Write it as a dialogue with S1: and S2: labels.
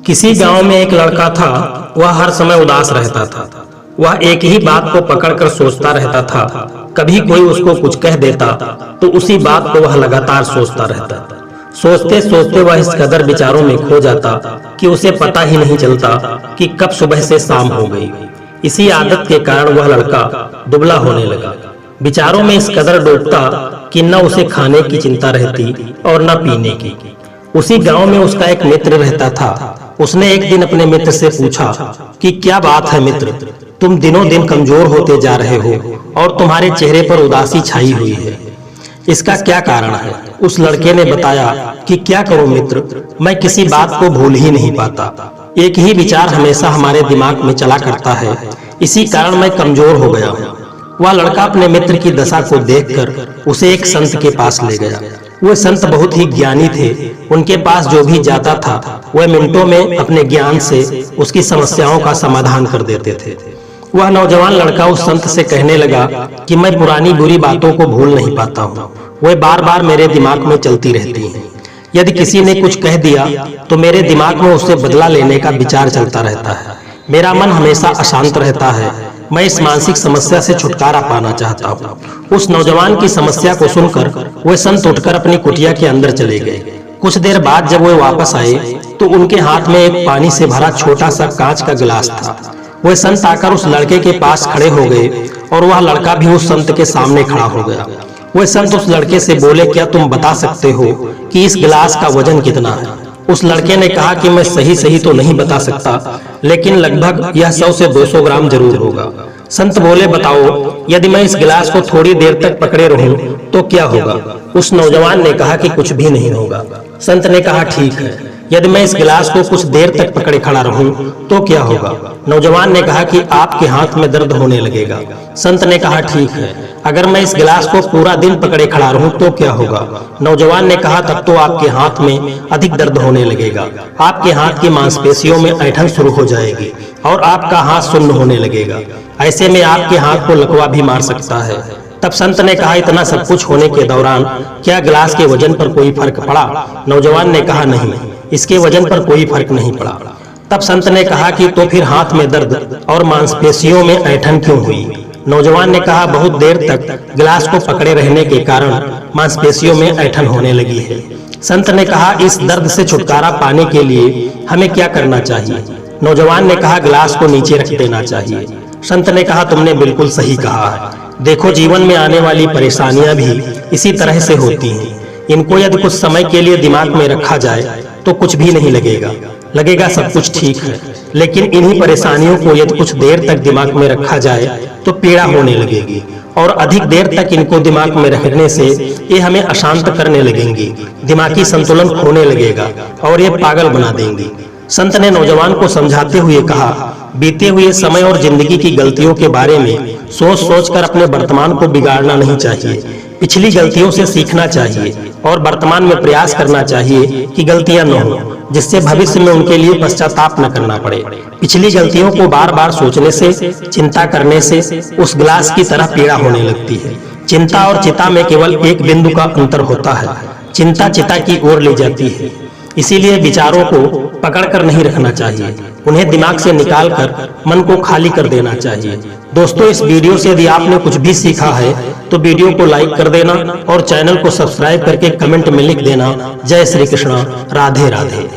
S1: किसी गांव में एक लड़का था। वह हर समय उदास रहता था। वह एक ही बात को पकड़कर सोचता रहता था। कभी कोई उसको कुछ कह देता तो उसी बात को वह लगातार सोचता रहता। सोचते सोचते वह इस कदर विचारों में खो जाता कि उसे पता ही नहीं चलता कि कब सुबह से शाम हो गई। इसी आदत के कारण वह लड़का दुबला होने लगा। विचारों में इस कदर डूबता कि न उसे खाने की चिंता रहती और न पीने की। उसी गांव में उसका एक मित्र रहता था। उसने एक दिन अपने मित्र से पूछा कि क्या बात है मित्र, तुम दिनों दिन कमजोर होते जा रहे हो और तुम्हारे चेहरे पर उदासी छाई हुई है, इसका क्या कारण है। उस लड़के ने बताया कि क्या करूं मित्र, मैं किसी बात को भूल ही नहीं पाता। एक ही विचार हमेशा हमारे दिमाग में चला करता है, इसी कारण मैं कमजोर हो गया हूं। वह लड़का अपने मित्र की दशा को देखकर उसे एक संत के पास ले गया। वे संत बहुत ही ज्ञानी थे। उनके पास जो भी जाता था वह मिनटों में अपने ज्ञान से उसकी समस्याओं का समाधान कर देते थे। वह नौजवान लड़का उस संत से कहने लगा कि मैं पुरानी बुरी बातों को भूल नहीं पाता हूँ, वे बार बार मेरे दिमाग में चलती रहती हैं। यदि किसी ने कुछ कह दिया तो मेरे दिमाग में उससे बदला लेने का विचार चलता रहता है। मेरा मन हमेशा अशांत रहता है। मैं इस मानसिक समस्या से छुटकारा पाना चाहता हूँ। उस नौजवान की समस्या को सुनकर वे संत उठकर अपनी कुटिया के अंदर चले गए। कुछ देर बाद जब वे वापस आए तो उनके हाथ में एक पानी से भरा छोटा सा कांच का गिलास था। वे संत आकर उस लड़के के पास खड़े हो गए और वह लड़का भी उस संत के सामने खड़ा हो गया। वे संत उस लड़के से बोले, क्या तुम बता सकते हो कि इस गिलास का वजन कितना है। उस लड़के ने कहा कि मैं सही तो नहीं बता सकता, लेकिन लगभग यह 100 से 200 ग्राम जरूर होगा। संत बोले, बताओ यदि मैं इस गिलास को थोड़ी देर तक पकड़े रहूं तो क्या होगा। उस नौजवान ने कहा कि कुछ भी नहीं होगा। संत ने कहा, ठीक है, यदि मैं इस गिलास को कुछ देर तक पकड़े खड़ा रहूं तो क्या होगा। नौजवान ने कहा कि आपके हाथ में दर्द होने लगेगा। संत ने कहा, ठीक है, अगर मैं इस गिलास को पूरा दिन पकड़े खड़ा रहूं तो क्या होगा। नौजवान ने कहा, तब तो आपके हाथ में अधिक दर्द होने लगेगा। आपके हाथ की मांसपेशियों में ऐंठन शुरू हो जाएगी और आपका हाथ सुन्न होने लगेगा। ऐसे में आपके हाथ को लकवा भी मार सकता है। तब संत ने कहा, इतना सब कुछ होने के दौरान क्या गिलास के वजन पर कोई फर्क पड़ा। नौजवान ने कहा, नहीं, इसके वजन पर कोई फर्क नहीं पड़ा। तब संत ने कहा कि तो फिर हाथ में दर्द और मांसपेशियों में ऐंठन क्यों हुई। नौजवान ने कहा, बहुत देर तक गिलास को पकड़े रहने के कारण मांसपेशियों में ऐंठन होने लगी है। संत ने कहा, इस दर्द से छुटकारा पाने के लिए हमें क्या करना चाहिए। नौजवान ने कहा, गिलास को नीचे रख देना चाहिए। संत ने कहा, तुमने बिल्कुल सही कहा है। देखो, जीवन में आने वाली परेशानियां भी इसी तरह से होती हैं। इनको यदि कुछ समय के लिए दिमाग में रखा जाए तो कुछ भी नहीं लगेगा सब कुछ ठीक है। लेकिन इन्हीं परेशानियों को यदि कुछ देर तक दिमाग में रखा जाए तो पीड़ा होने लगेगी और अधिक देर तक इनको दिमाग में रखने से ये हमें अशांत करने लगेंगी, दिमागी संतुलन खोने लगेगा और ये पागल बना देंगी। संत ने नौजवान को समझाते हुए कहा, बीते हुए समय और जिंदगी की गलतियों के बारे में सोच कर अपने वर्तमान को बिगाड़ना नहीं चाहिए। पिछली गलतियों से सीखना चाहिए और वर्तमान में प्रयास करना चाहिए कि गलतियां न हो, जिससे भविष्य में उनके लिए पश्चाताप न करना पड़े। पिछली गलतियों को बार बार सोचने से, चिंता करने से उस गिलास की तरह पीड़ा होने लगती है। चिंता और चिता में केवल एक बिंदु का अंतर होता है। चिंता चिता की ओर ले जाती है। इसीलिए विचारों को पकड़कर नहीं रखना चाहिए, उन्हें दिमाग से निकालकर मन को खाली कर देना चाहिए। दोस्तों, इस वीडियो से यदि आपने कुछ भी सीखा है तो वीडियो को लाइक कर देना और चैनल को सब्सक्राइब करके कमेंट में लिख देना, जय श्री कृष्ण, राधे राधे।